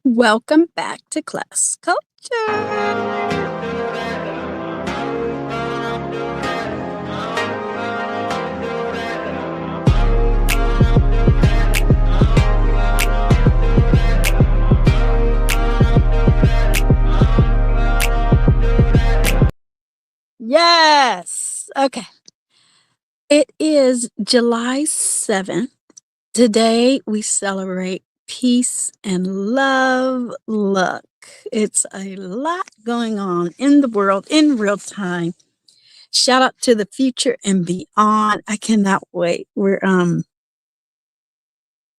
Welcome back to Class Culture. Yes. Okay. It is July 7th. Today we celebrate peace and love. Look, it's a lot going on in the world in real time. Shout out to the future and beyond. I cannot wait. We're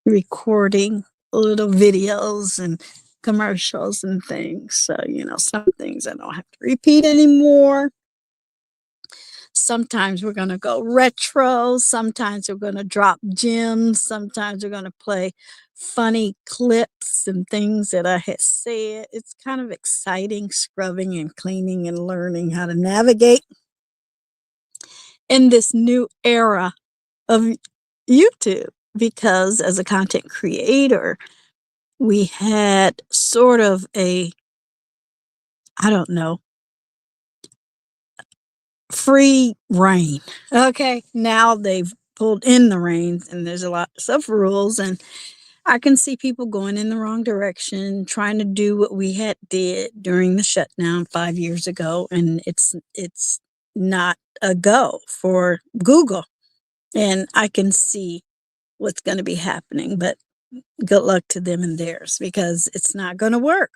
recording little videos and commercials and things. So, some things I don't have to repeat anymore. Sometimes we're going to go retro. Sometimes we're going to drop gems. Sometimes we're going to play funny clips and things that I had said. It's kind of exciting, scrubbing and cleaning and learning how to navigate in this new era of YouTube. Because as a content creator, we had sort of free reign. Okay, now they've pulled in the reins and there's a lot of rules, and I can see people going in the wrong direction, trying to do what we had did during the shutdown 5 years ago, and it's not a go for Google. And I can see what's going to be happening, but good luck to them and theirs, because it's not going to work.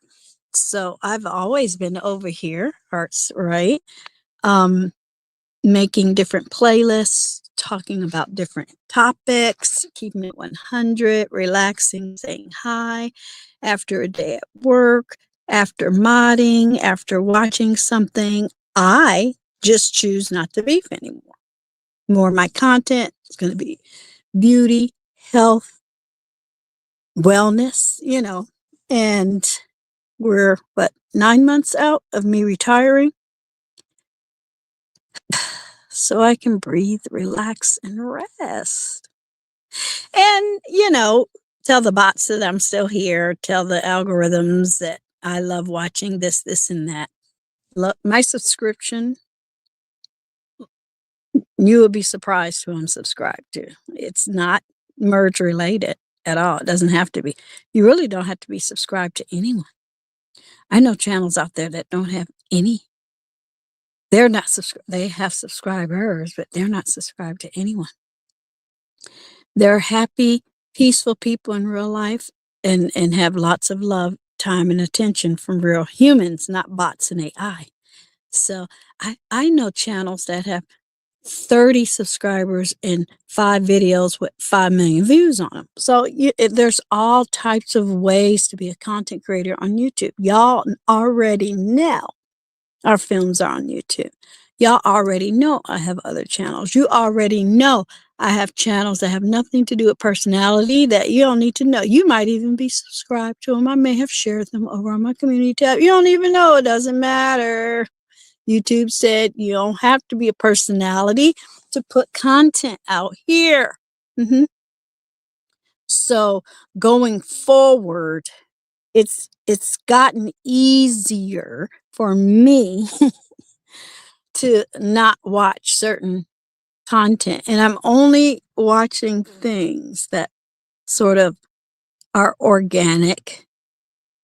So I've always been over here, HUGz, right? Making different playlists, talking about different topics, keeping it 100, relaxing, saying hi after a day at work, after modding, after watching something. I just choose not to beef anymore. More of my content is going to be beauty, health, wellness, and we're 9 months out of me retiring, so I can breathe, relax, and rest. And, tell the bots that I'm still here, tell the algorithms that I love watching this, and that. Look, my subscription, you will be surprised who I'm subscribed to. It's not merge related at all. It doesn't have to be. You really don't have to be subscribed to anyone. I know channels out there that don't have any. They're not subscribed. They have subscribers, but they're not subscribed to anyone. They're happy, peaceful people in real life and have lots of love, time, and attention from real humans, not bots and AI. So I know channels that have 30 subscribers and 5 videos with 5 million views on them. So there's all types of ways to be a content creator on YouTube. Y'all already know our films are on YouTube. Y'all already know I have other channels. You already know I have channels that have nothing to do with personality that you don't need to know. You might even be subscribed to them. I may have shared them over on my community tab. You don't even know. It doesn't matter. YouTube said you don't have to be a personality to put content out here. So going forward, it's gotten easier for me to not watch certain content, and I'm only watching things that sort of are organic,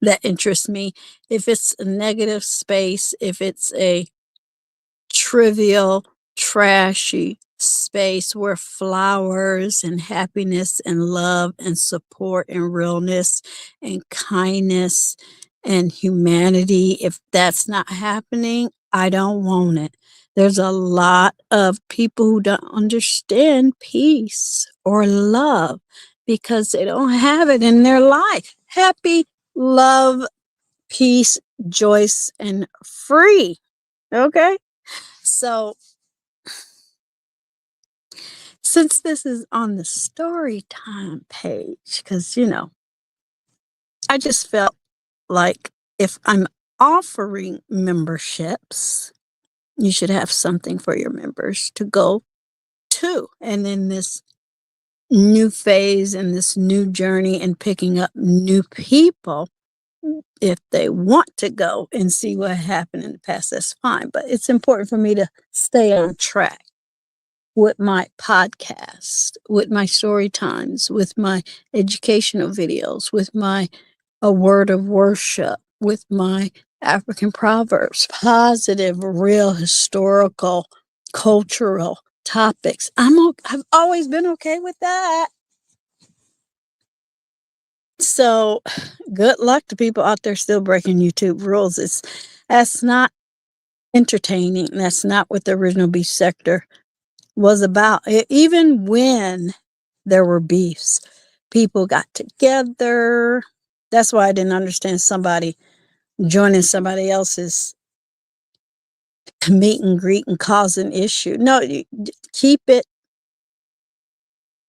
that interest me. If it's a negative space, if it's a trivial, trashy space where flowers and happiness and love and support and realness and kindness and humanity, if that's not happening, I don't want it. There's a lot of people who don't understand peace or love because they don't have it in their life. Happy, love, peace, joyous, and free. Okay? So, since this is on the story time page, because, I just felt like if I'm offering memberships, you should have something for your members to go to. And in this new phase and this new journey and picking up new people, If they want to go and see what happened in the past, that's fine. But it's important for me to stay on track with my podcast, with my story times, with my educational videos, with my a word of worship, with my African proverbs, positive, real, historical, cultural topics. I've always been okay with that. So good luck to people out there still breaking YouTube rules. That's not entertaining. That's not what the original beef sector was about. Even when there were beefs, people got together. That's why I didn't understand somebody joining somebody else's meet and greet and cause an issue. No, keep it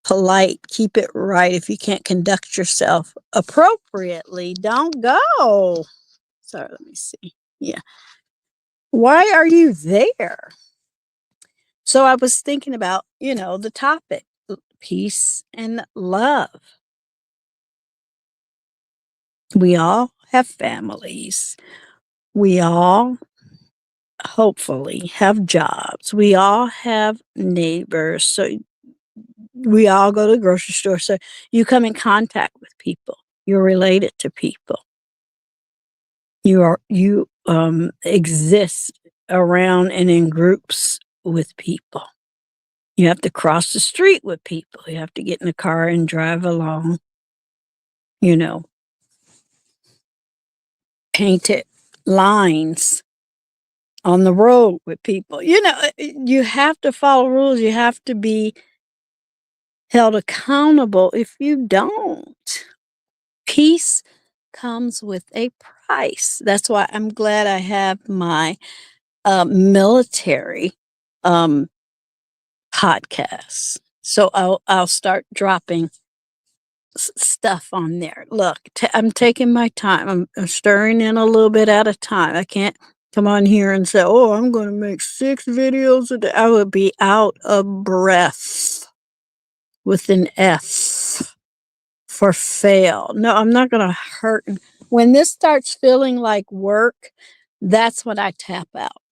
polite, keep it right. If you can't conduct yourself appropriately, don't go. Sorry, let me see. Yeah. Why are you there? So I was thinking about, the topic, peace and love. We all have families. We all hopefully have jobs. We all have neighbors. So we all go to the grocery store. So you come in contact with people. You're related to people. You exist around and in groups with people. You have to cross the street with people. You have to get in the car and drive along, painted lines on the road with people. You have to follow rules. You have to be held accountable if you don't. Peace comes with a price. That's why I'm glad I have my military podcast. So I'll start dropping stuff on there. Look, I'm taking my time. I'm stirring in a little bit at a time. I can't come on here and say, "Oh, I'm going to make 6 videos a day." I would be out of breath with an F for fail. No, I'm not going to hurt. When this starts feeling like work, that's when I tap out.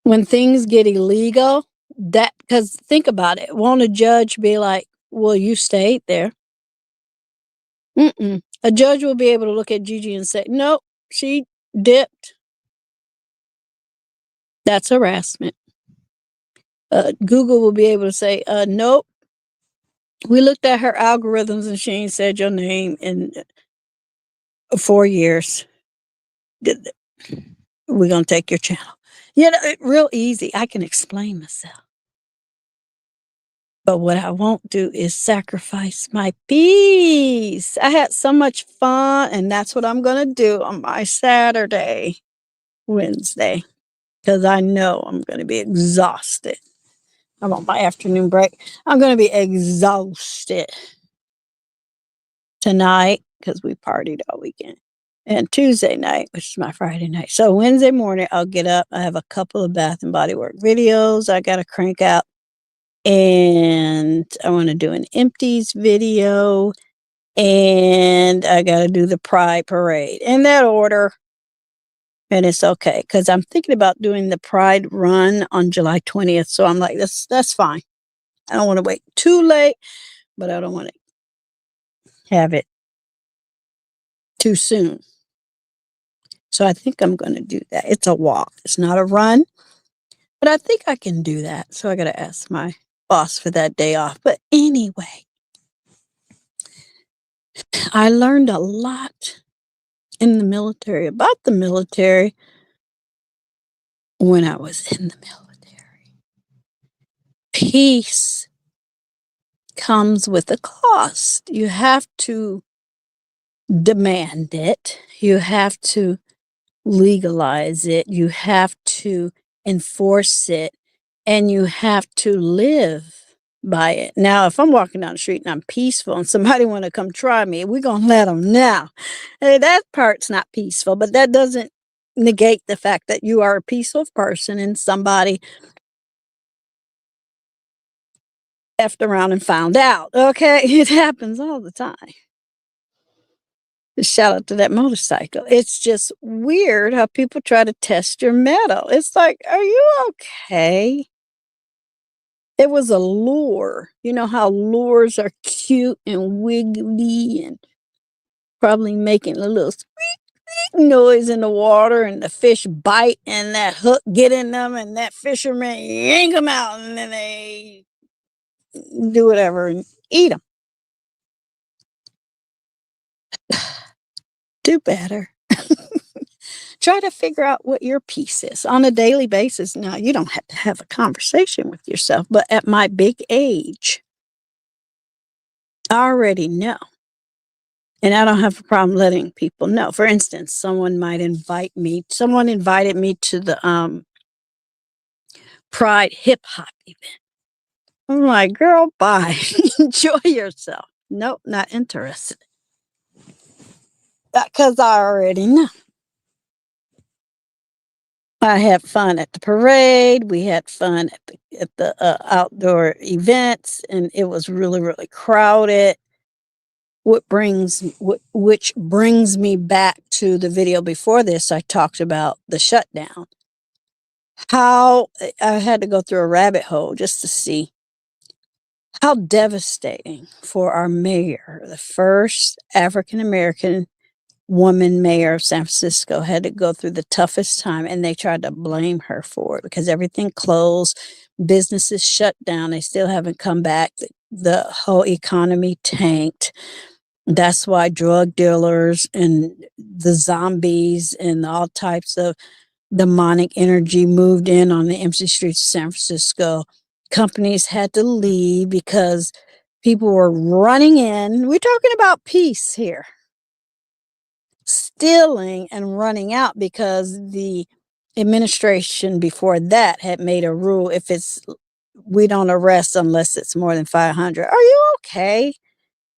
When things get illegal, because think about it, won't a judge be like, "Well, you stayed there"? A judge will be able to look at GEGEE and say, "Nope, she dipped." That's harassment. Google will be able to say, "Nope, we looked at her algorithms and she ain't said your name in 4 years. We're going to take your channel." Real easy. I can explain myself. But what I won't do is sacrifice my peace. I had so much fun, and that's what I'm going to do on my Saturday, Wednesday, because I know I'm going to be exhausted. I'm on my afternoon break. I'm going to be exhausted tonight because we partied all weekend. And Tuesday night, which is my Friday night. So Wednesday morning, I'll get up. I have a couple of Bath and Body Work videos I got to crank out. And I want to do an empties video. And I got to do the Pride Parade in that order. And it's okay because I'm thinking about doing the Pride Run on July 20th. So I'm like, that's fine. I don't want to wait too late, but I don't want to have it too soon. So I think I'm going to do that. It's a walk. It's not a run, but I think I can do that. So I got to ask my boss for that day off. But anyway, I learned a lot in the military, about the military, when I was in the military. Peace comes with a cost. You have to demand it. You have to legalize it. You have to enforce it. And you have to live by it. Now, if I'm walking down the street and I'm peaceful and somebody want to come try me, we're going to let them know. That part's not peaceful, but that doesn't negate the fact that you are a peaceful person and somebody effed around and found out. Okay? It happens all the time. Shout out to that motorcycle. It's just weird how people try to test your metal. It's like, are you okay? It was a lure. You know how lures are cute and wiggly and probably making a little noise in the water, and the fish bite and that hook get in them, and that fisherman yank them out, and then they do whatever and eat them. Do better. Try to figure out what your piece is on a daily basis. Now, you don't have to have a conversation with yourself, but at my big age, I already know. And I don't have a problem letting people know. For instance, someone invited me to the Pride hip hop event. I'm like, girl, bye. Enjoy yourself. Nope, not interested. Because I already know. I had fun at the parade. We had fun at the outdoor events, and it was really, really crowded. Which brings me back to the video before this. I talked about the shutdown. How I had to go through a rabbit hole just to see how devastating for our mayor, the first African American woman mayor of San Francisco, had to go through the toughest time, and they tried to blame her for it because everything closed, businesses shut down, they still haven't come back, the whole economy tanked. That's why drug dealers and the zombies and all types of demonic energy moved in on the empty streets of San Francisco. Companies had to leave because people were running in. We're talking about peace here. Stealing and running out because the administration before that had made a rule, we don't arrest unless it's more than 500. Are you okay?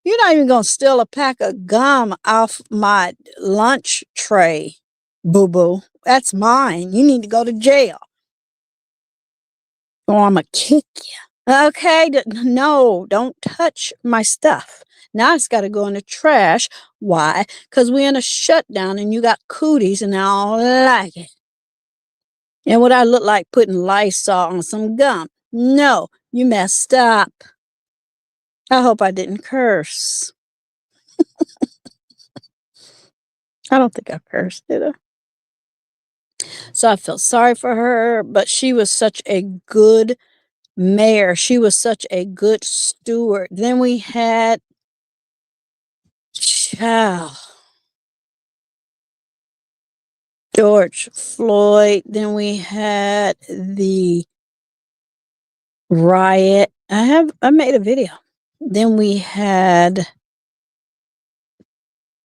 You're not even going to steal a pack of gum off my lunch tray, boo-boo. That's mine. You need to go to jail. Or I'm going to kick you. Okay? No, don't touch my stuff. Now it's got to go in the trash. Why? Because we're in a shutdown and you got cooties and I don't like it. And what I look like putting Lysol on some gum. No, you messed up. I hope I didn't curse. I don't think I cursed, did I? So I felt sorry for her, but she was such a good mayor. She was such a good steward. Then we had George Floyd. Then we had the riot. I made a video. Then we had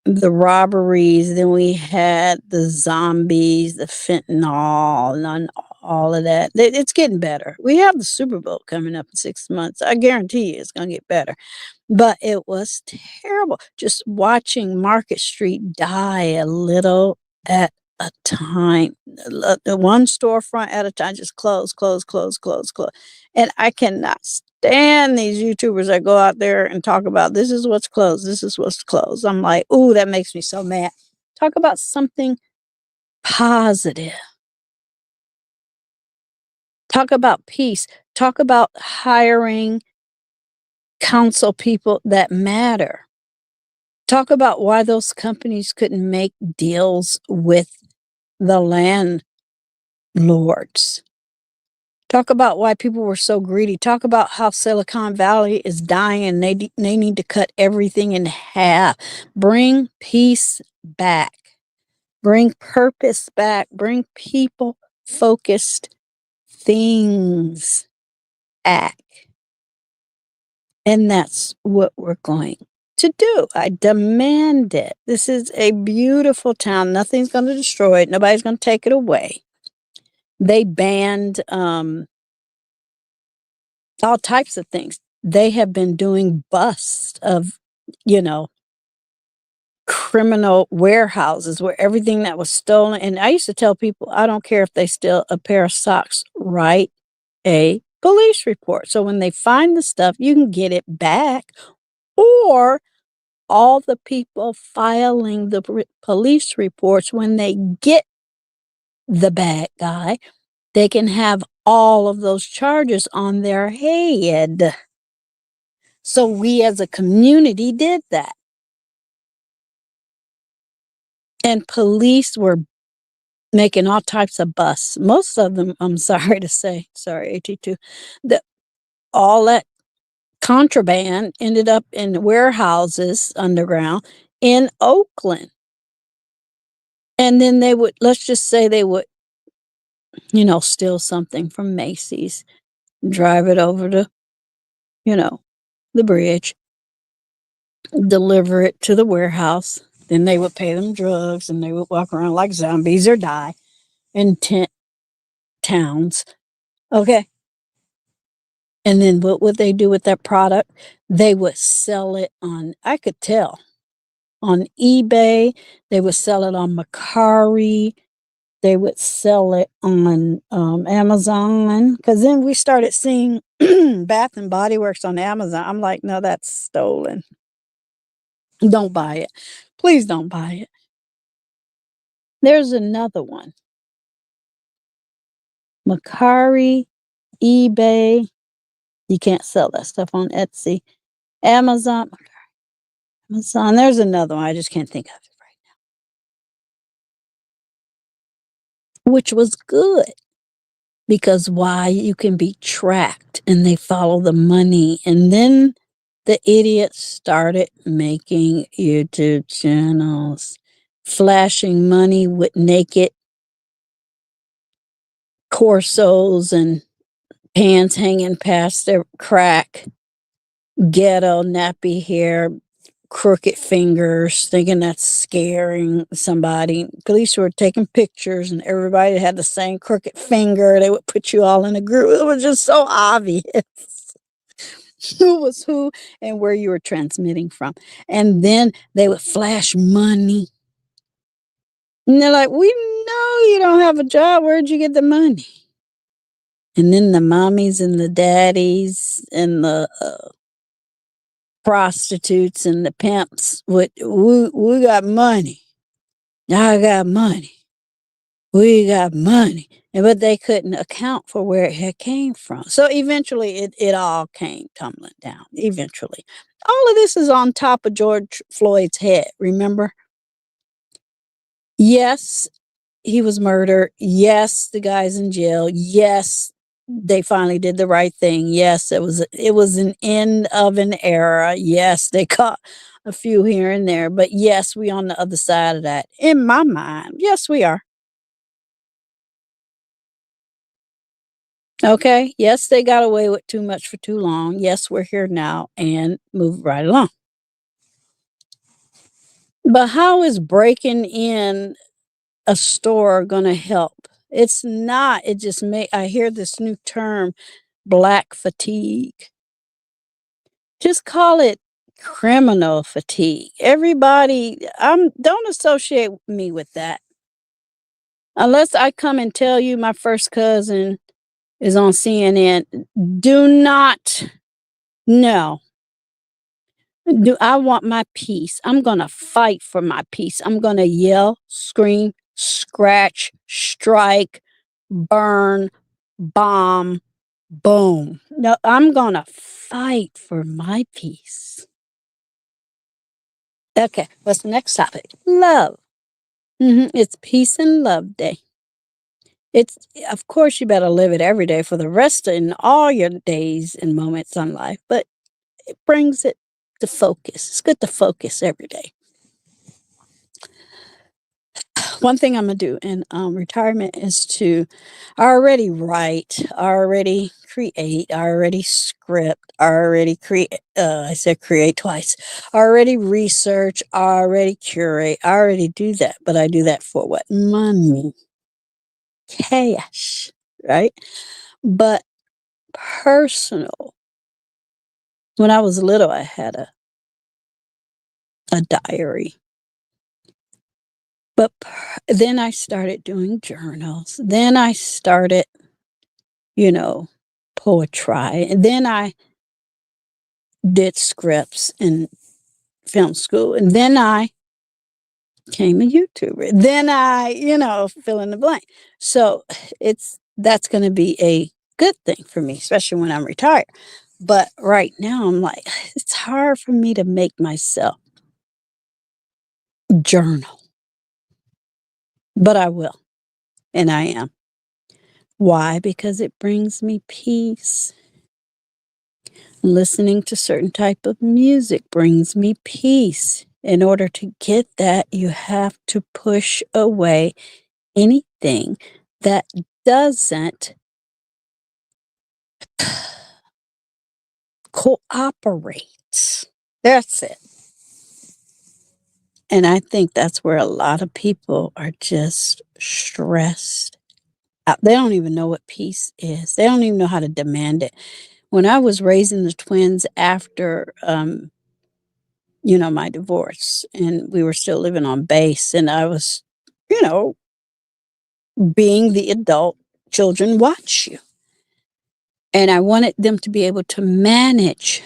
the robberies. Then we had the zombies, the fentanyl, and all of that. It's getting better. We have the Super Bowl coming up in 6 months. I guarantee you it's going to get better. But it was terrible just watching Market Street die a little at a time. The one storefront at a time, just close. And I cannot stand these YouTubers that go out there and talk about this is what's closed, this is what's closed. I'm like, ooh, that makes me so mad. Talk about something positive. Talk about peace. Talk about hiring council people that matter. Talk about why those companies couldn't make deals with the landlords. Talk about why people were so greedy. Talk about how Silicon Valley is dying and they need to cut everything in half. Bring peace back. Bring purpose back. Bring people-focused things back. And that's what we're going to do. I demand it. This is a beautiful town. Nothing's going to destroy it. Nobody's going to take it away. They banned all types of things. They have been doing busts of, criminal warehouses where everything that was stolen. And I used to tell people, I don't care if they steal a pair of socks, write a police report. So when they find the stuff, you can get it back. Or all the people filing the police reports, when they get the bad guy, they can have all of those charges on their head. So we as a community did that. And police were making all types of busts. Most of them, I'm sorry to say, sorry, AT2, that all that contraband ended up in warehouses underground in Oakland. And then they would, let's just say they would, you know, steal something from Macy's, drive it over to, you know, the bridge, deliver it to the warehouse. Then they would pay them drugs and they would walk around like zombies or die in tent towns. Okay. And then what would they do with that product? They would sell it on, I could tell, on eBay. They would sell it on MUXH. They would sell it on Amazon. Because then we started seeing Bath and Body Works on Amazon. I'm like, no, that's stolen. Don't buy it. Please don't buy it. There's another one. MUXH, eBay. You can't sell that stuff on Etsy. Amazon. Amazon. There's another one. I just can't think of it right now. Which was good. Because why? You can be tracked and they follow the money. And then the idiots started making YouTube channels, flashing money with naked torsos and pants hanging past their crack, ghetto nappy hair, crooked fingers, thinking that's scaring somebody. Police were taking pictures and everybody had the same crooked finger. They would put you all in a group. It was just so obvious who was who and where you were transmitting from. And then they would flash money. And they're like, we know you don't have a job. Where'd you get the money? And then the mommies and the daddies and the prostitutes and the pimps would, we got money. I got money. We got money. But they couldn't account for where it had came from. So eventually it all came tumbling down. Eventually. All of this is on top of George Floyd's head, remember? Yes, he was murdered. Yes, the guy's in jail. Yes, they finally did the right thing. Yes, it was an end of an era. Yes, they caught a few here and there, but yes, we on the other side of that. In my mind, yes, we are. Okay. Yes, they got away with too much for too long. Yes, we're here now and move right along. But how is breaking in a store going to help? It's not. It just I hear this new term, black fatigue. Just call it criminal fatigue. Everybody, don't associate me with that. Unless I come and tell you my first cousin is on CNN, do not. No. I want my peace. I'm going to fight for my peace. I'm going to yell, scream, scratch, strike, burn, bomb, boom. No, I'm going to fight for my peace. Okay, what's the next topic? Love. It's Peace and Love Day. It's, of course, you better live it every day for the rest of in all your days and moments in life, but it brings it to focus. It's good to focus every day. One thing I'm going to do in retirement is to already write, already create, already script, already create, I said create twice, already research, already curate, I already do that, but I do that for what? Money, cash, right? But personal, when I was little, I had a diary. But then I started doing journals. Then I started, poetry. And then I did scripts and film school. And then I became a YouTuber. Then I, fill in the blank. So that's going to be a good thing for me, especially when I'm retired. But right now I'm like, it's hard for me to make myself journal, but I will. And I am. Why? Because it brings me peace. Listening to certain type of music brings me peace. In order to get that, you have to push away anything that doesn't cooperate. That's it. And I think that's where a lot of people are just stressed out. They don't even know what peace is. They don't even know how to demand it. When I was raising the twins after, my divorce, and we were still living on base, and I was, being the adult, children watch you. And I wanted them to be able to manage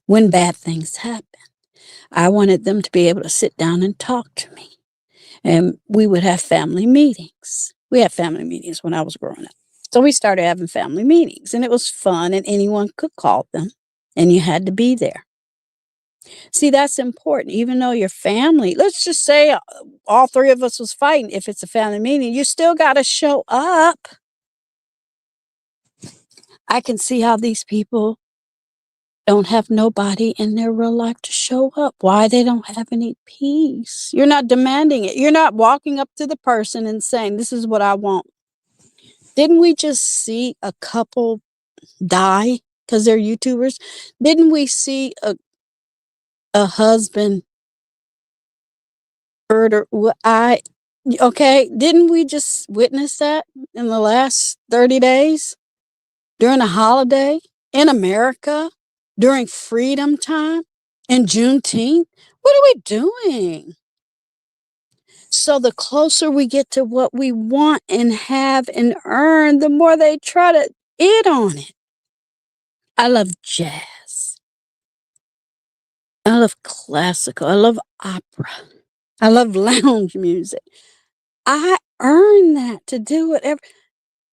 when bad things happen. I wanted them to be able to sit down and talk to me. And we would have family meetings. We had family meetings when I was growing up. So we started having family meetings, and it was fun, and anyone could call them, and you had to be there. See, that's important. Even though your family, let's just say all three of us was fighting, if it's a family meeting, you still got to show up. I can see how these people don't have nobody in their real life to show up. Why they don't have any peace? You're not demanding it. You're not walking up to the person and saying, this is what I want. Didn't we just see a couple die because they're YouTubers? Didn't we see a husband murder? Okay, didn't we just witness that in the last 30 days during a holiday in America, during freedom time, in Juneteenth? What are we doing? So the closer we get to what we want and have and earn, the more they try to eat on it. I love jazz. I love classical. I love opera. I love lounge music. I earn that to do whatever.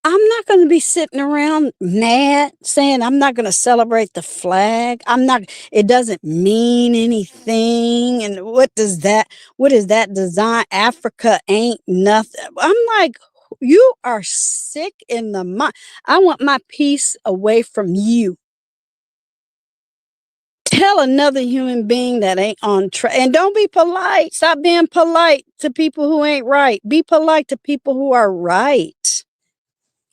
I'm not going to be sitting around mad saying I'm not going to celebrate the flag. It doesn't mean anything. And what is that design? Africa ain't nothing. I'm like, you are sick in the mind. I want my peace away from you. Tell another human being that ain't on track. And don't be polite. Stop being polite to people who ain't right. Be polite to people who are right.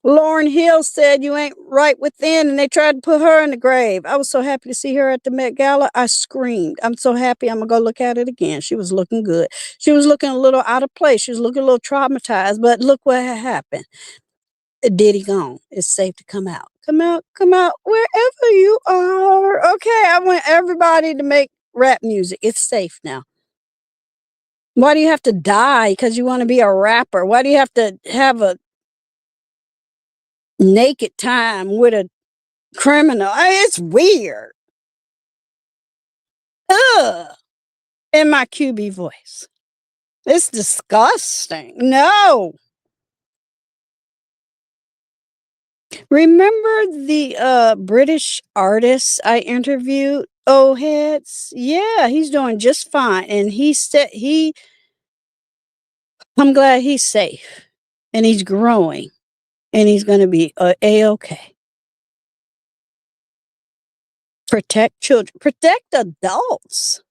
Lauryn Hill said you ain't right within, and they tried to put her in the grave. I was so happy to see her at the Met Gala. I screamed. I'm so happy. I'm going to go look at it again. She was looking good. She was looking a little out of place. She was looking a little traumatized, but look what had happened. Diddy gone. It's safe to come out. Come out, wherever you are. Okay, I want everybody to make rap music. It's safe now. Why do you have to die because you want to be a rapper? Why do you have to have a naked time with a criminal? It's weird. Ugh. In my QB voice. It's disgusting. No. Remember the British artist I interviewed? HUGz? Yeah, he's doing just fine. And he said I'm glad he's safe. And he's growing. And he's going to be A-okay. Protect children. Protect adults.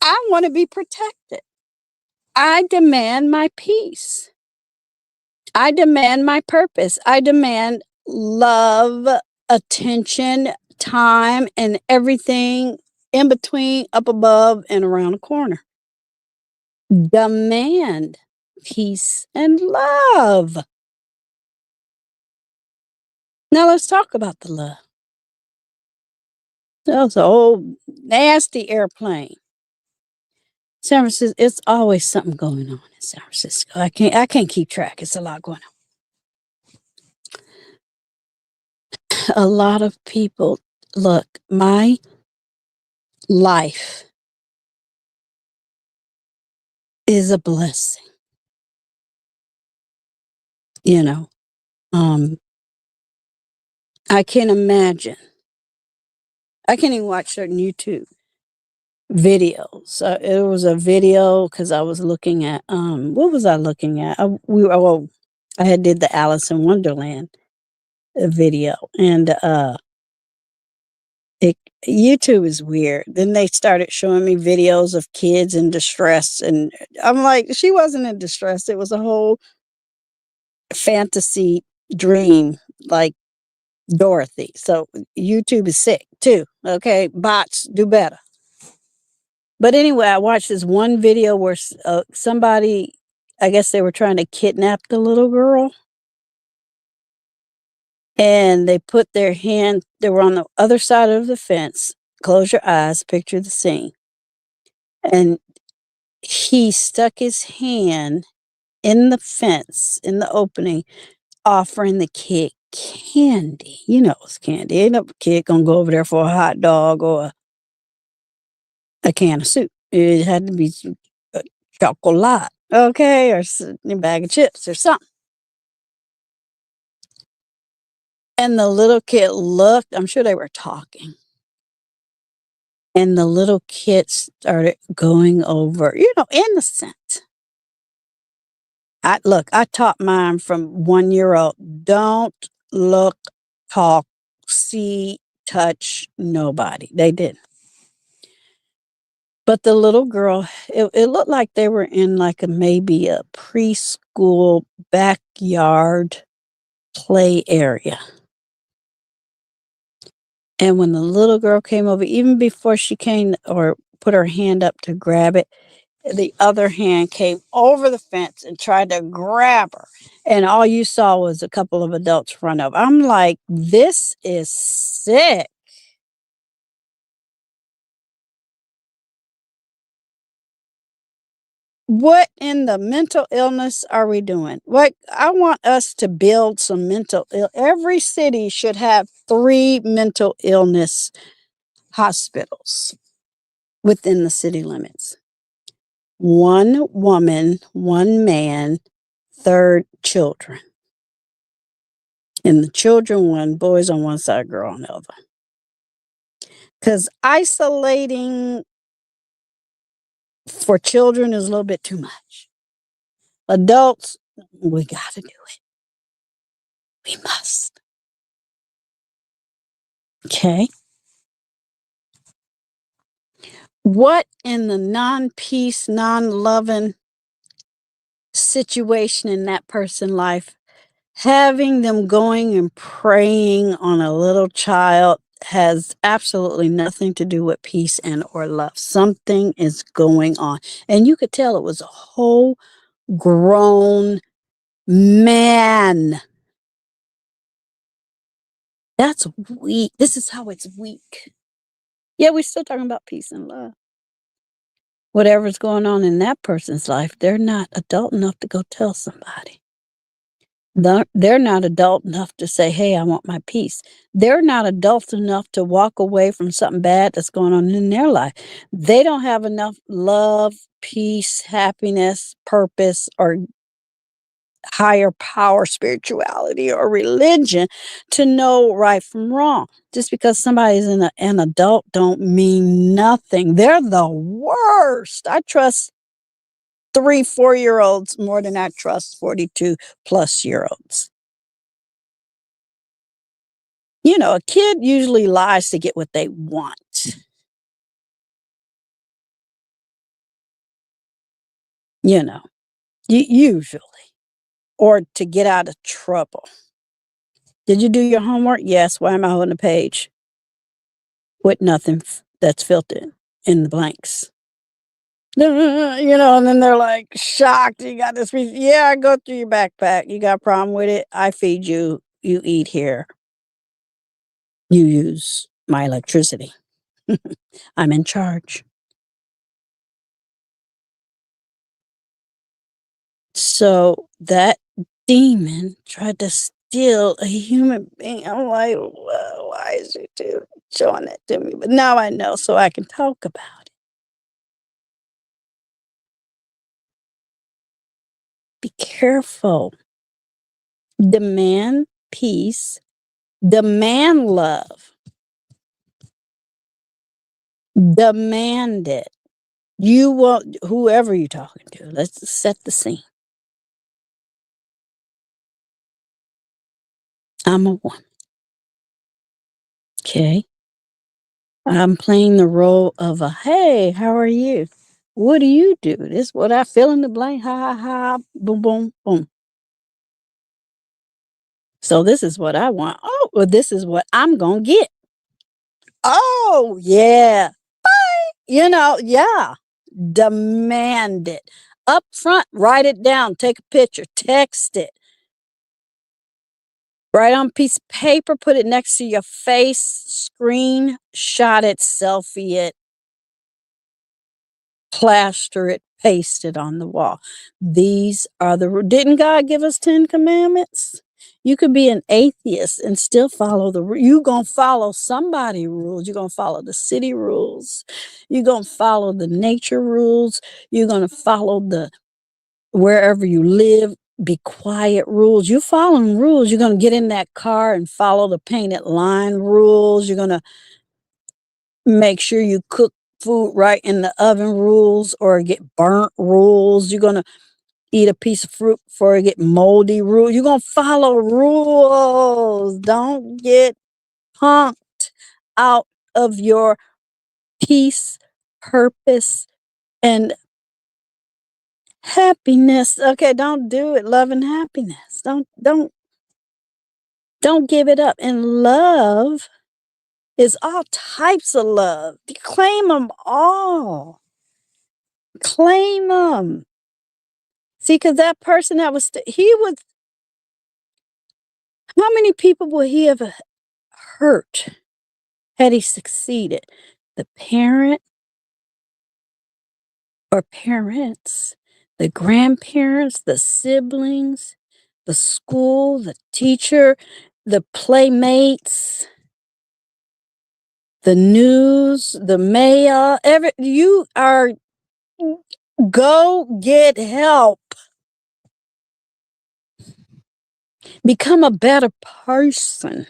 I want to be protected. I demand my peace. I demand my purpose. I demand love, attention, time, and everything in between, up above, and around the corner. Demand peace and love. Now let's talk about the love. That was an old nasty airplane. San Francisco, it's always something going on in San Francisco. I can't keep track. It's a lot going on. A lot of people, look, my life is a blessing. You know, I can't imagine. I can't even watch certain YouTube videos. It was a video because I was looking at what was I looking at? I had did the Alice in Wonderland video, and it YouTube is weird. Then they started showing me videos of kids in distress, and I'm like, she wasn't in distress. It was a whole fantasy dream, like Dorothy. So YouTube is sick too. Okay, bots do better. But anyway, I watched this one video where somebody, I guess they were trying to kidnap the little girl, and they put their hand, they were on the other side of the fence. Close your eyes, picture the scene. And he stuck his hand in the fence, in the opening, offering the kid candy. You know it's candy. Ain't no kid gonna go over there for a hot dog or a can of soup. It had to be chocolate, okay, or a bag of chips or something. And the little kid looked, I'm sure they were talking. And the little kid started going over, innocent. I taught mine from 1 year old. Don't look, talk, see, touch nobody. They didn't. But the little girl, it looked like they were in like maybe a preschool backyard play area. And when the little girl came over, even before she came or put her hand up to grab it, the other hand came over the fence and tried to grab her. And all you saw was a couple of adults run up. I'm like, this is sick. What in the mental illness are we doing? What I want us to build some every city should have 3 mental illness hospitals within the city limits. 1 woman, 1 man, 3rd children. And the children, 1 boys on one side, girl on the other. Because isolating for children is a little bit too much. Adults, we got to do it. We must. Okay. What in the non-peace, non-loving situation in that person's life, having them going and praying on a little child has absolutely nothing to do with peace and or love. Something is going on. And you could tell it was a whole grown man. That's weak. This is how it's weak. Yeah, we're still talking about peace and love. Whatever's going on in that person's life, they're not adult enough to go tell somebody. They're not adult enough to say, hey, I want my peace. They're not adult enough to walk away from something bad that's going on in their life. They don't have enough love, peace, happiness, purpose, or higher power, spirituality, or religion to know right from wrong. Just because somebody's an adult don't mean nothing. They're the worst. I trust 3, 4-year-olds more than I trust 42-plus-year-olds. A kid usually lies to get what they want. Usually, or to get out of trouble. Did you do your homework? Yes. Why am I holding a page with nothing that's filled in the blanks? And then they're like shocked. You got this piece. Yeah, go through your backpack. You got a problem with it? I feed you. You eat here. You use my electricity. I'm in charge. So that demon tried to steal a human being. I'm like, well, why is it showing that to me? But now I know, so I can talk about it. be careful. Demand peace. Demand love. Demand it. You want whoever you're talking to. Let's set the scene. I'm a woman. Okay. I'm playing the role of a, hey, how are you? What do you do? This is what I fill in the blank. Ha ha ha. Boom, boom, boom. So this is what I want. Oh, well, this is what I'm going to get. Oh, yeah. Bye. Yeah. Demand it. Up front, write it down. Take a picture. Text it. Write on a piece of paper. Put it next to your face. Screenshot it. Selfie it. Plaster it, paste it on the wall. These are didn't God give us 10 commandments? You could be an atheist and still follow you're going to follow somebody rules. You're going to follow the city rules. You're going to follow the nature rules. You're going to follow the wherever you live, be quiet rules. You're following rules. You're going to get in that car and follow the painted line rules. You're going to make sure you cook food right in the oven rules or get burnt rules. You're going to eat a piece of fruit before you get moldy rules. You're going to follow rules. Don't get punked out of your peace, purpose, and happiness. Okay, don't do it. Love and happiness. Don't give it up. And love is all types of love. Claim them all. Claim them. See, because that person that was, how many people would he have hurt had he succeeded? The parent or parents, the grandparents, the siblings, the school, the teacher, the playmates, the news, the mail, go get help. Become a better person.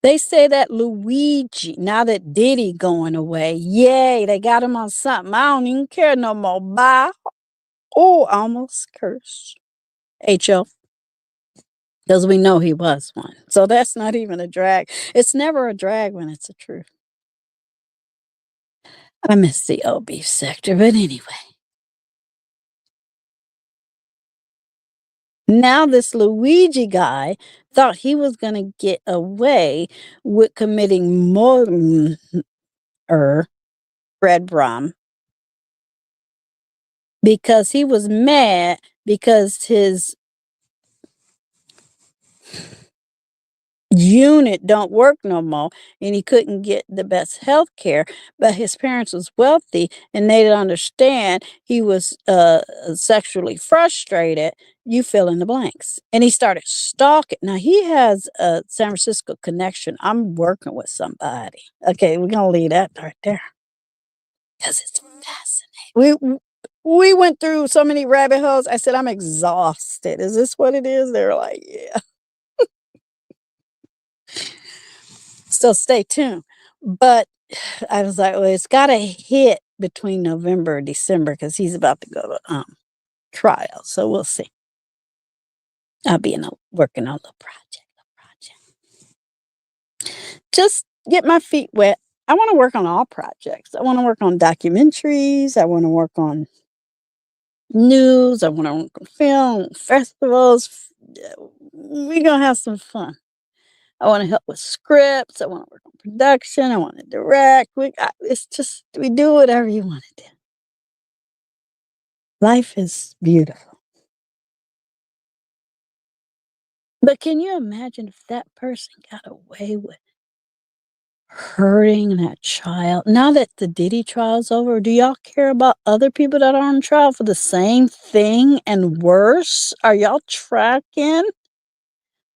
They say that Luigi, now that Diddy going away, yay, they got him on something. I don't even care no more. Bye. Oh, almost cursed. HO. Because we know he was one. So that's not even a drag. It's never a drag when it's a truth. I miss the old beef sector, but anyway. Now this Luigi guy thought he was going to get away with committing murder, Red Rum, because he was mad because his unit don't work no more and he couldn't get the best health care, but his parents was wealthy and they didn't understand he was sexually frustrated. You fill in the blanks. And he started stalking. Now he has a San Francisco connection. I'm working with somebody. Okay, we're gonna leave that right there because it's fascinating. We went through so many rabbit holes. I said, I'm exhausted. Is this what it is? They're like, yeah. So stay tuned. But I was like, well, it's got to hit between November and December because he's about to go to trial. So we'll see. I'll be working on the project. Just get my feet wet. I want to work on all projects. I want to work on documentaries. I want to work on news. I want to work on film, festivals. We're going to have some fun. I want to help with scripts. I want to work on production. I want to direct. It's just, we do whatever you want to do. Life is beautiful. But can you imagine if that person got away with hurting that child? Now that the Diddy trial's over, do y'all care about other people that are on trial for the same thing and worse? Are y'all tracking?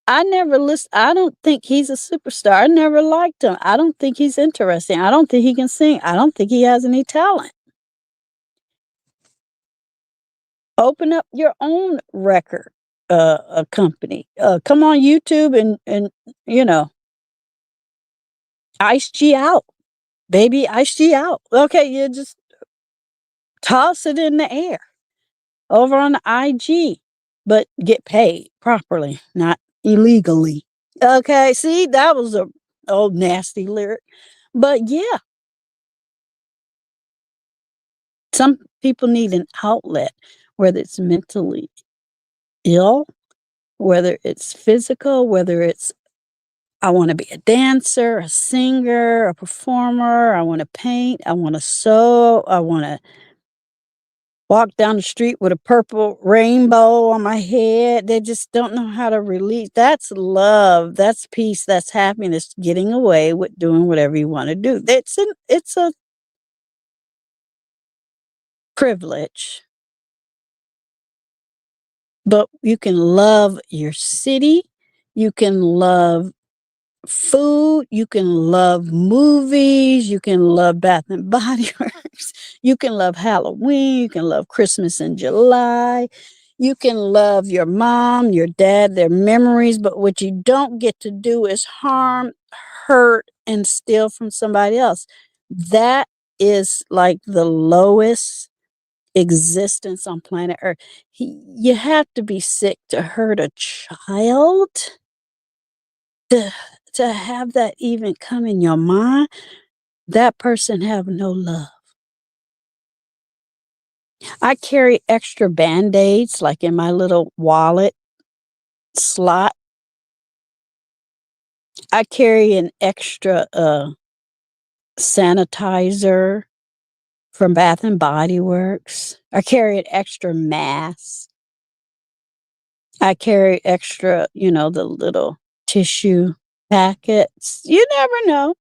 I never listen. I don't think he's a superstar. I never liked him. I don't think he's interesting. I don't think he can sing. I don't think he has any talent. Open up your own record a company. Come on YouTube and you know, ice G out. Baby, ice G out. Okay, you just toss it in the air over on the IG, but get paid properly, not illegally. Okay, see, that was a old nasty lyric. But yeah, some people need an outlet, whether it's mentally ill, whether it's physical, whether it's I want to be a dancer, a singer, a performer, I want to paint, I want to sew, I want to walk down the street with a purple rainbow on my head. They just don't know how to release. That's love. That's peace. That's happiness. Getting away with doing whatever you want to do. It's a privilege, but you can love your city. You can love food, you can love movies, you can love Bath and Body Works, you can love Halloween, you can love Christmas in July, you can love your mom, your dad, their memories, but what you don't get to do is harm, hurt, and steal from somebody else. That is like the lowest existence on planet Earth. You have to be sick to hurt a child. To to have that even come in your mind, that person have no love. I carry extra Band-Aids, like, in my little wallet slot. I carry an extra, sanitizer from Bath and Body Works. I carry an extra mask. I carry extra, you know, the little tissue packets. You never know.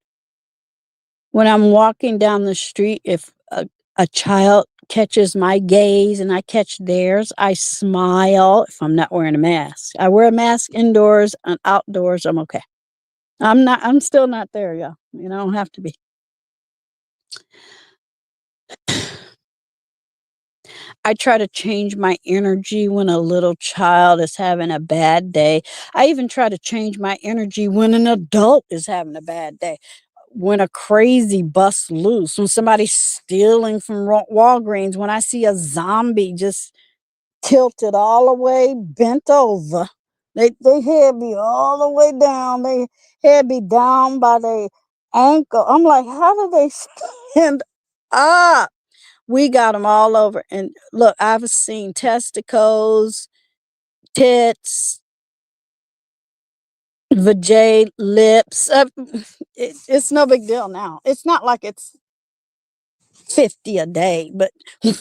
When I'm walking down the street, if a child catches my gaze and I catch theirs, I smile if I'm not wearing a mask. I wear a mask indoors and outdoors, I'm okay. I'm still not there, y'all. You know, I don't have to be. I try to change my energy when a little child is having a bad day. I even try to change my energy when an adult is having a bad day. When a crazy busts loose, when somebody's stealing from Walgreens, when I see a zombie just tilted all the way, bent over. They head be all the way down. They head be down by their ankle. I'm like, how do they stand up? We got them all over. And look, I've seen testicles, tits, vajay, lips. It's no big deal now. It's not like it's 50 a day, but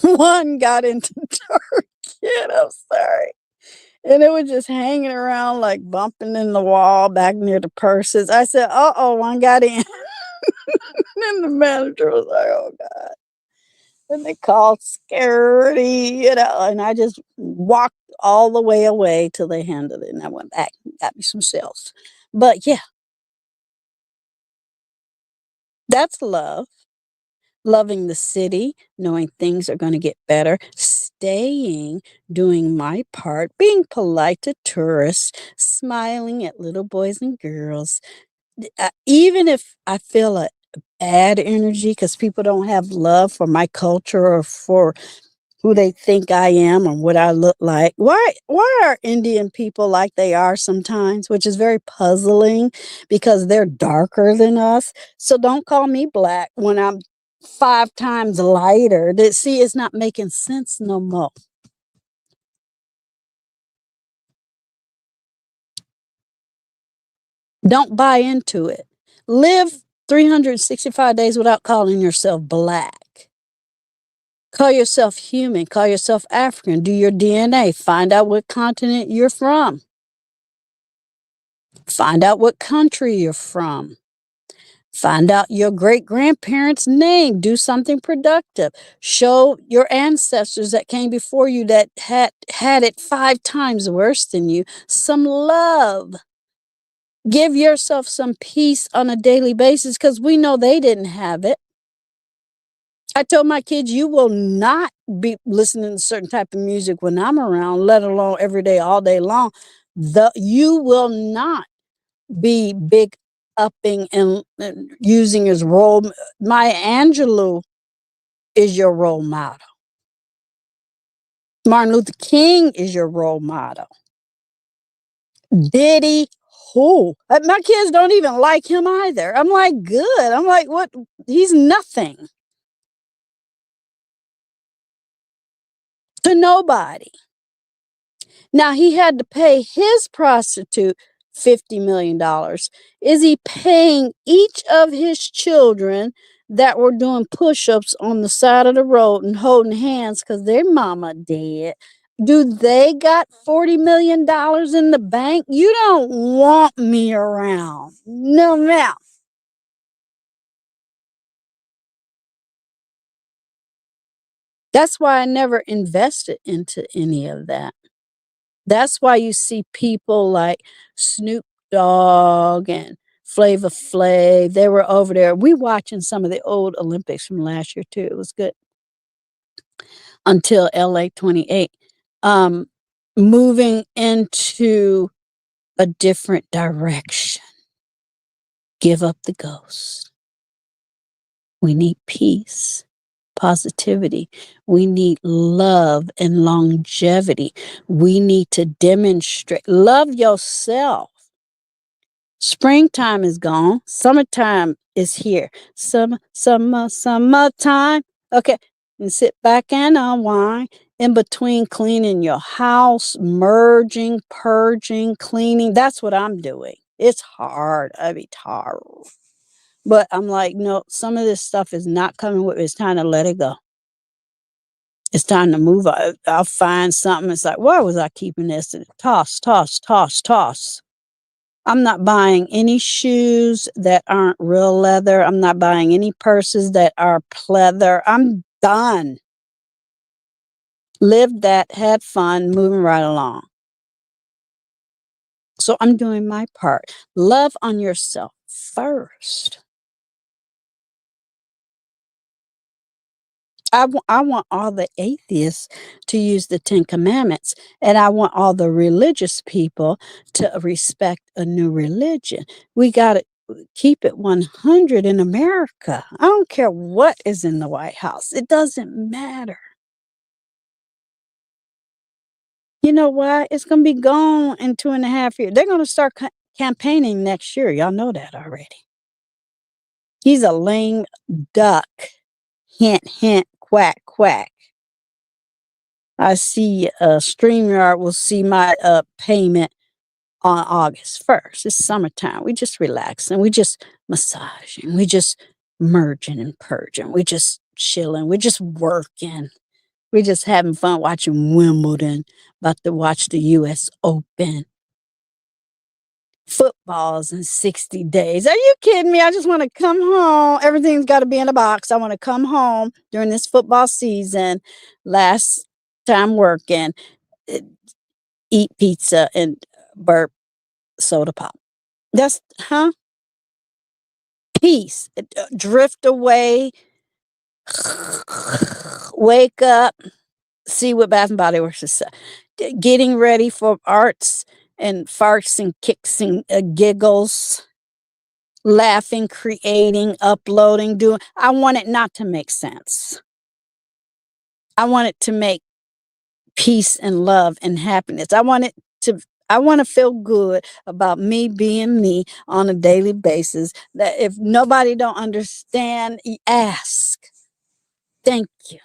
one got into Target. I'm sorry. And it was just hanging around, like bumping in the wall back near the purses. I said, uh-oh, one got in. And the manager was like, oh God. And they called security, you know, and I just walked all the way away till they handled it. And I went back and got me some shells. But yeah, that's love. Loving the city, knowing things are going to get better, staying, doing my part, being polite to tourists, smiling at little boys and girls. Even if I feel a bad energy because people don't have love for my culture or for who they think I am or what I look like. Why are Indian people like they are sometimes, which is very puzzling because they're darker than us. So don't call me black when I'm 5 times lighter. See, it's not making sense no more. Don't buy into it. Live 365 days without calling yourself black. Call yourself human. Call yourself African. Do your DNA. Find out what continent you're from. Find out what country you're from. Find out your great-grandparents' name. Do something productive. Show your ancestors that came before you that had it 5 times worse than you some love. Give yourself some peace on a daily basis because we know they didn't have it. I told my kids, you will not be listening to certain type of music when I'm around, let alone every day, all day long. You will not be big upping and using as role. Maya Angelou is your role model. Martin Luther King is your role model. Diddy, who? My kids don't even like him either. I'm like, good. I'm like, what? He's nothing to nobody. Now he had to pay his prostitute $50 million. Is he paying each of his children that were doing push-ups on the side of the road and holding hands because their mama dead? Do they got $40 million in the bank? You don't want me around. No, ma'am. That's why I never invested into any of that. That's why you see people like Snoop Dogg and Flavor Flav. They were over there. We watching some of the old Olympics from last year too. It was good until LA 28. Moving into a different direction. Give up the ghost. We need peace, positivity. We need love and longevity. We need to demonstrate. Love yourself. Springtime is gone. Summertime is here. Summertime. Okay. And sit back and unwind. In between cleaning your house, merging, purging, cleaning. That's what I'm doing. It's hard. I mean, hard. But I'm like, no, some of this stuff is not coming with me. It's time to let it go. It's time to move. I'll find something. It's like, why was I keeping this? And toss, toss, toss, toss. I'm not buying any shoes that aren't real leather. I'm not buying any purses that are pleather. I'm done. Lived that, had fun, moving right along. So I'm doing my part. Love on yourself first. I want all the atheists to use the 10 Commandments, and I want all the religious people to respect a new religion. We got to keep it 100 in America. I don't care what is in the White House. It doesn't matter. You know why? It's going to be gone in 2.5 years. They're going to start campaigning next year. Y'all know that already. He's a lame duck. Hint, hint, quack, quack. I see StreamYard will see my payment on August 1st. It's summertime. We just relaxing. We just massaging. We just merging and purging. We just chilling. We just working. We just having fun watching Wimbledon. About to watch the US Open. Footballs in 60 days. Are you kidding me? I just want to come home. Everything's got to be in a box. I want to come home during this football season. Last time working, eat pizza and burp soda pop. That's, peace. Drift away. Wake up. See what Bath and Body Works is. Getting ready for arts and farts and kicks and giggles. Laughing, creating, uploading, doing. I want it not to make sense. I want it to make peace and love and happiness. I want to feel good about me being me on a daily basis. That if nobody don't understand, ask. Thank you.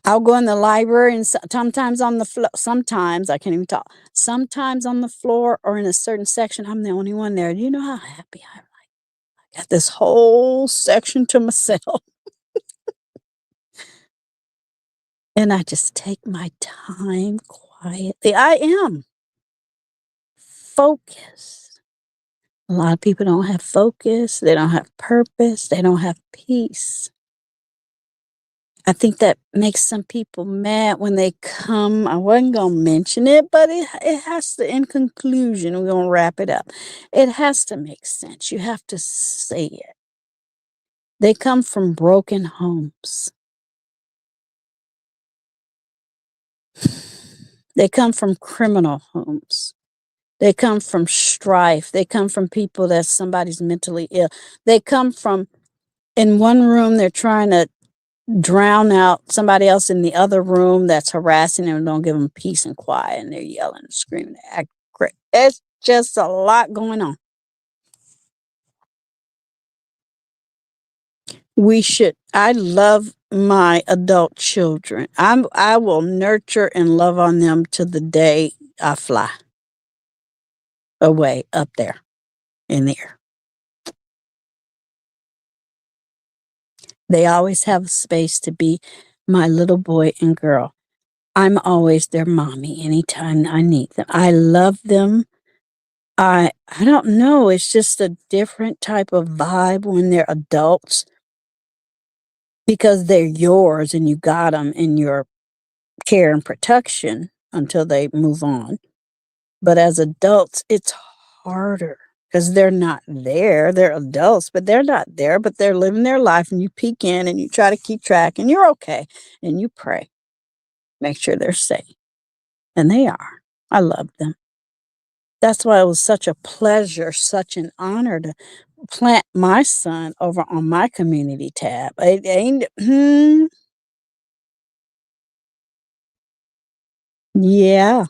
I'll go in the library and sometimes on the floor. Sometimes I can't even talk. Sometimes on the floor or in a certain section, I'm the only one there. Do you know how happy I am? I got this whole section to myself. And I just take my time quietly. I am focused. A lot of people don't have focus. They don't have purpose. They don't have peace. I think that makes some people mad when they come. I wasn't going to mention it, but it has to, in conclusion, we're going to wrap it up. It has to make sense. You have to say it. They come from broken homes. They come from criminal homes. They come from strife. They come from people that somebody's mentally ill. They come from, in one room, they're trying to drown out somebody else in the other room that's harassing them and don't give them peace and quiet, and they're yelling and screaming. It's just a lot going on. I love my adult children. I will nurture and love on them to the day I fly away up there in the air. They always have a space to be my little boy and girl. I'm always their mommy anytime I need them. I love them. I don't know. It's just a different type of vibe when they're adults because they're yours and you got them in your care and protection until they move on. But as adults, it's harder because they're not there. They're adults, but they're not there, but they're living their life, and you peek in and you try to keep track, and you're okay, and you pray. Make sure they're safe. And they are. I love them. That's why it was such a pleasure, such an honor to plant my son over on my community tab. It ain't, yeah,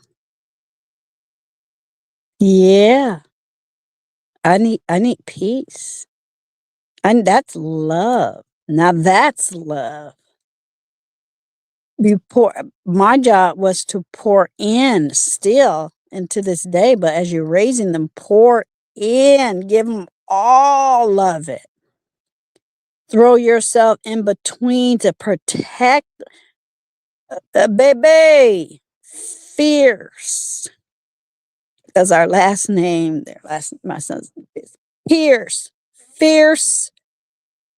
yeah. I need peace. And that's love. Now that's love. My job was to pour in still and to this day, but as you're raising them, pour in, give them all of it. Throw yourself in between to protect the baby. Fierce. Because our last name, my son's is Pierce. Fierce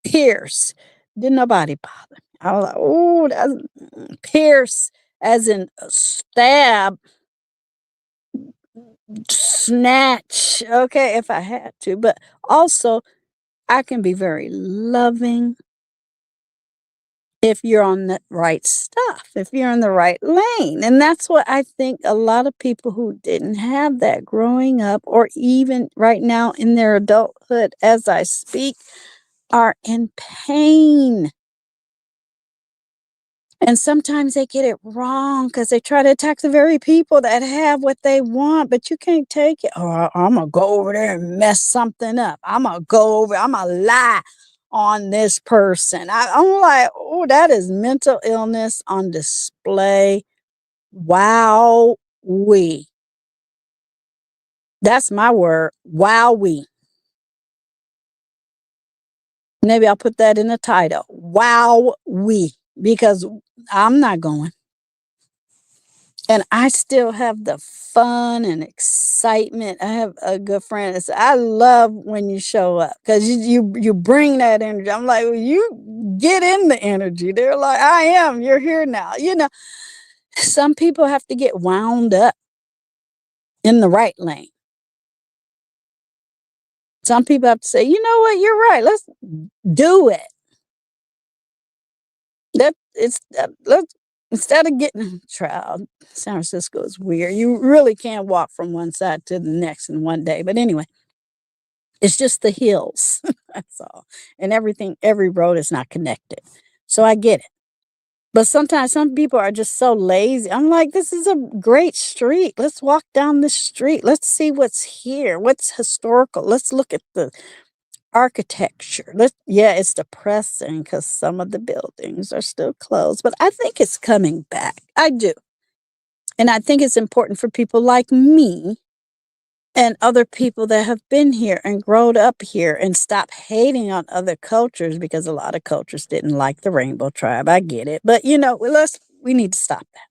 Pierce. Didn't nobody bother me. I was like, oh, that's Pierce, as in stab, snatch. Okay, if I had to. But also, I can be very loving if you're on the right stuff, if you're in the right lane. And that's what I think a lot of people who didn't have that growing up, or even right now in their adulthood as I speak, are in pain. And sometimes they get it wrong because they try to attack the very people that have what they want, but you can't take it. Oh, I'm going to go over there and mess something up. I'm going to lie on this person. I'm like, oh, that is mental illness on display. Wow, that's my word. Wow, maybe I'll put that in the title. Wow, because I'm not going. And I still have the fun and excitement. I have a good friend that said, I love when you show up because you bring that energy. I'm like, well, you get in the energy. They're like, I am. You're here now. Some people have to get wound up in the right lane. Some people have to say, you know what? You're right. Let's do it. Let's instead of getting trial. San Francisco is weird. You really can't walk from one side to the next in one day. But anyway, it's just the hills. That's all. And every road is not connected. So I get it. But sometimes some people are just so lazy. I'm like, this is a great street. Let's walk down the street. Let's see what's here. What's historical. Let's look at the architecture. It's depressing because some of the buildings are still closed, but I think it's coming back. I do. And I think it's important for people like me and other people that have been here and grown up here and stop hating on other cultures, because a lot of cultures didn't like the Rainbow Tribe. I get it. But we need to stop that.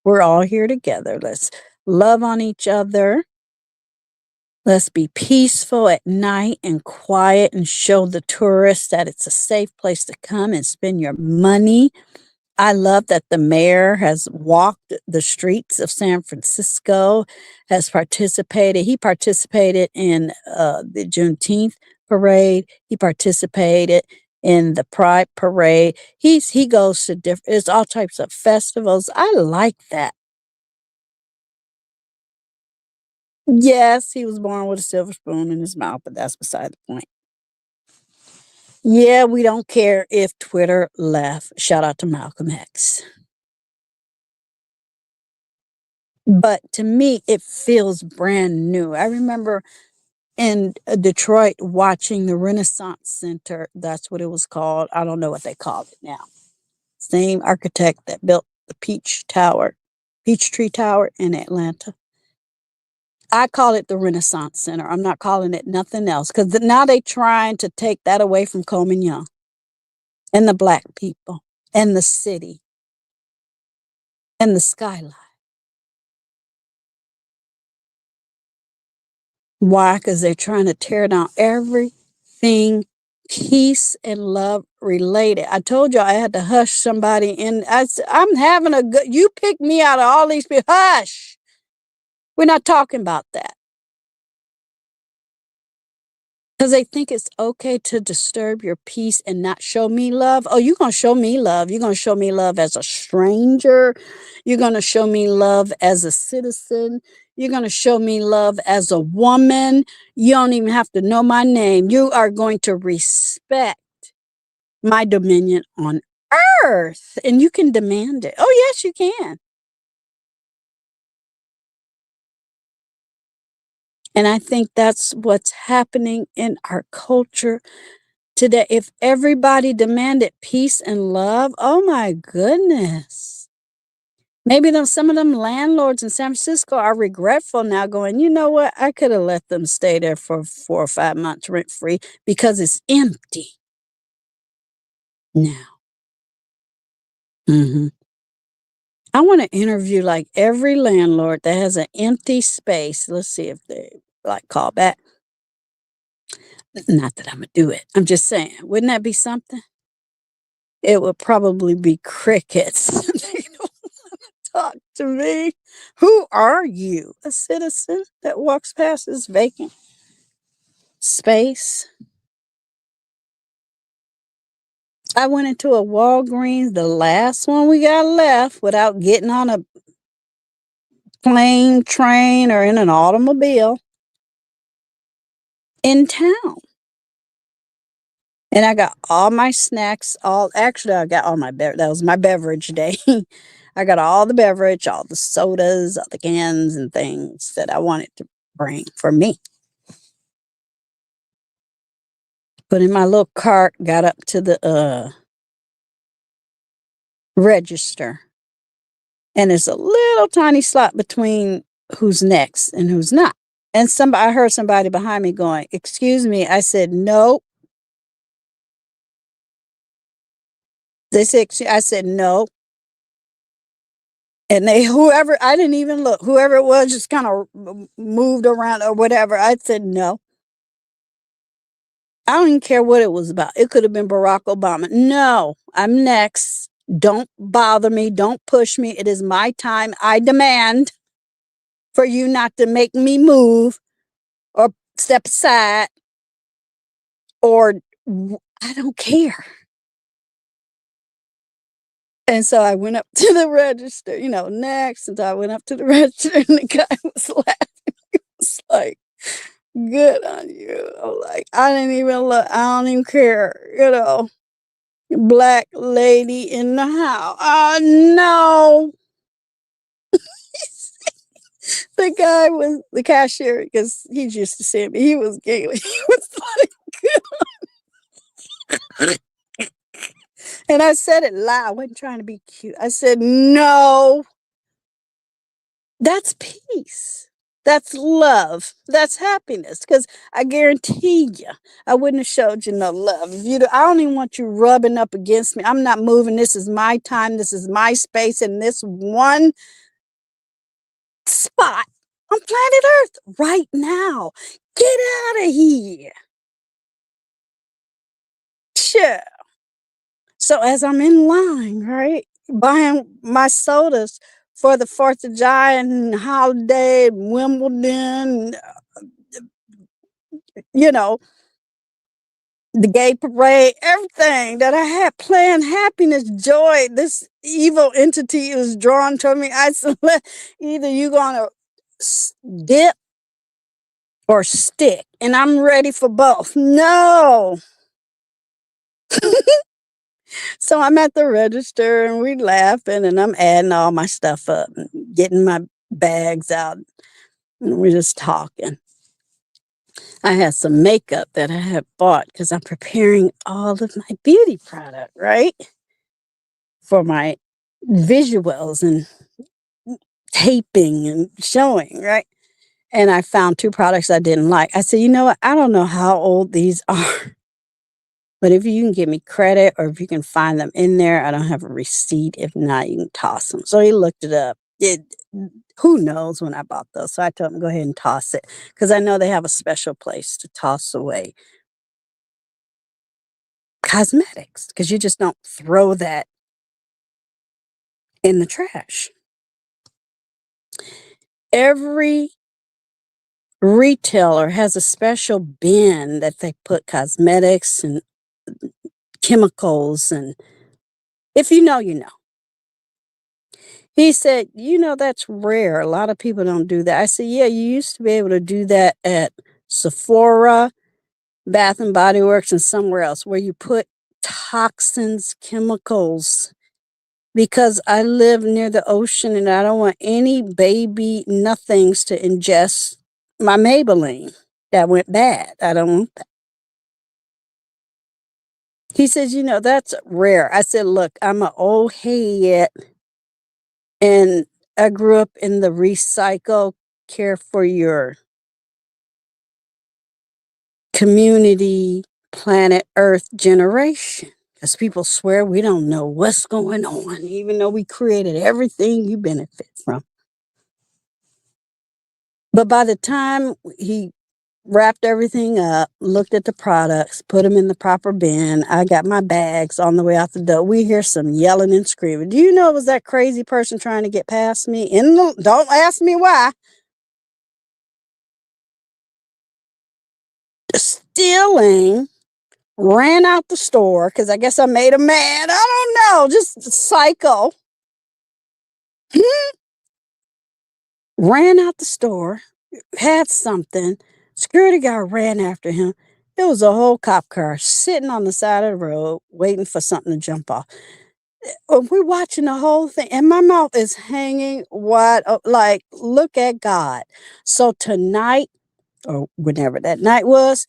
We're all here together. Let's love on each other. Let's be peaceful at night and quiet and show the tourists that it's a safe place to come and spend your money. I love that the mayor has walked the streets of San Francisco, has participated. He participated in the Juneteenth parade. He participated in the Pride parade. He goes to different, it's all types of festivals. I like that. Yes, he was born with a silver spoon in his mouth, but that's beside the point. Yeah, we don't care if Twitter left. Shout out to Malcolm X. But to me, it feels brand new. I remember in Detroit watching the Renaissance Center. That's what it was called. I don't know what they call it now. Same architect that built the Peachtree Tower in Atlanta. I call it the Renaissance Center. I'm not calling it nothing else because now they're trying to take that away from Coleman Young and the Black people and the city and the skyline. Why? Because they're trying to tear down everything peace and love related. I told you I had to hush somebody in. I'm having a good, you pick me out of all these people. Hush. We're not talking about that. Because they think it's okay to disturb your peace and not show me love. Oh, you're going to show me love. You're going to show me love as a stranger. You're going to show me love as a citizen. You're going to show me love as a woman. You don't even have to know my name. You are going to respect my dominion on earth. And you can demand it. Oh, yes, you can. And I think that's what's happening in our culture today. If everybody demanded peace and love, oh my goodness. Maybe some of them landlords in San Francisco are regretful now, going, you know what? I could have let them stay there for 4 or 5 months rent free because it's empty now. I want to interview like every landlord that has an empty space. Let's see if they like call back. Not that I'm going to do it. I'm just saying, wouldn't that be something? It would probably be crickets. They don't want to talk to me. Who are you? A citizen that walks past this vacant space? I went into a Walgreens, the last one we got left, without getting on a plane, train, or in an automobile in town. And I got all my snacks, actually I got all my that was my beverage day. I got all the beverage, all the sodas, all the cans and things that I wanted to bring for me. Put in my little cart, got up to the register. And there's a little tiny slot between who's next and who's not. And I heard somebody behind me going, "Excuse me." I said, "No." They said, I said, "No." And whoever, I didn't even look, whoever it was just kind of moved around or whatever. I said, "No." I don't even care what it was about. It could have been Barack Obama. "No, I'm next. Don't bother me. Don't push me. It is my time. I demand for you not to make me move or step aside or I don't care." And so I went up to the register, next. And I went up to the register and the guy was laughing. He was like, "Good on you." I'm like, I didn't even look. I don't even care, Black lady in the house. No. The guy was the cashier because he's used to seeing me. He was giggling. He was like, and I said it loud. I wasn't trying to be cute. I said, "No." That's peace. That's love. That's happiness. Because I guarantee you, I wouldn't have showed you no love. I don't even want you rubbing up against me. I'm not moving. This is my time. This is my space. In this one spot on planet Earth right now. Get out of here. Sure. So as I'm in line, right, buying my sodas for the 4th of July and holiday, Wimbledon, you know, the gay parade, everything that I had planned, happiness, joy, this evil entity was drawn to me. I said, either you're going to dip or stick, and I'm ready for both. No. So I'm at the register and we laughing and I'm adding all my stuff up and getting my bags out. And we're just talking. I had some makeup that I had bought because I'm preparing all of my beauty product, right? For my visuals and taping and showing, right? And I found 2 products I didn't like. I said, you know what? I don't know how old these are, but if you can give me credit or if you can find them in there, I don't have a receipt. If not, you can toss them. So he looked it up. Who knows when I bought those? So I told him, go ahead and toss it because I know they have a special place to toss away cosmetics because you just don't throw that in the trash. Every retailer has a special bin that they put cosmetics and chemicals, and if you know, you know. He said, you know, that's rare. A lot of people don't do that. I said, yeah, you used to be able to do that at Sephora, Bath and Body Works, and somewhere else where you put toxins, chemicals, because I live near the ocean and I don't want any baby nothings to ingest my Maybelline that went bad. I don't want that. He says, you know, that's rare. I said, look, I'm an old head and I grew up in the recycle, care for your community, planet Earth generation. Because people swear we don't know what's going on, even though we created everything you benefit from. But by the time he wrapped everything up, looked at the products, put them in the proper bin, I got my bags on the way out the door. We hear some yelling and screaming. Do you know it was that crazy person trying to get past me? Don't ask me why. Stealing, ran out the store because I guess I made him mad. I don't know, just psycho. Ran out the store, had something. Security guard ran after him. There was a whole cop car sitting on the side of the road waiting for something to jump off. We're watching the whole thing, and my mouth is hanging wide up, like, look at God. So tonight, or whenever that night was,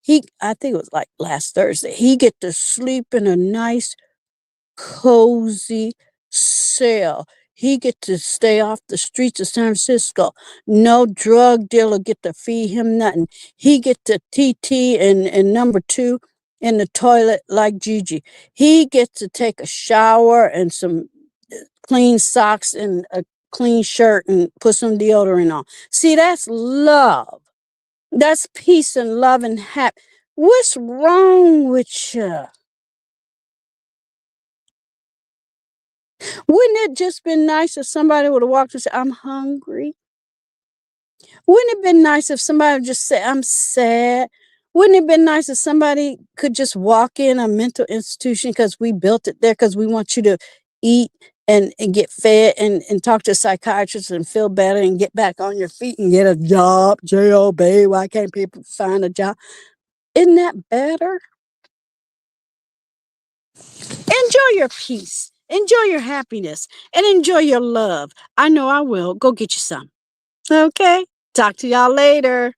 I think it was like last Thursday, he get to sleep in a nice, cozy cell. He get to stay off the streets of San Francisco. No drug dealer get to feed him nothing. He get to TT and number 2 in the toilet like GEEGEE. He gets to take a shower and some clean socks and a clean shirt and put some deodorant on. See, that's love. That's peace and love and happiness. What's wrong with you? Wouldn't it just been nice if somebody would have walked and said, I'm hungry? Wouldn't it have been nice if somebody would just say, I'm sad? Wouldn't it have been nice if somebody could just walk in a mental institution because we built it there because we want you to eat and get fed and talk to a psychiatrist and feel better and get back on your feet and get a job, J-O-B, why can't people find a job? Isn't that better? Enjoy your peace, enjoy your happiness, and enjoy your love. I know I will. Go get you some. Okay. Talk to y'all later.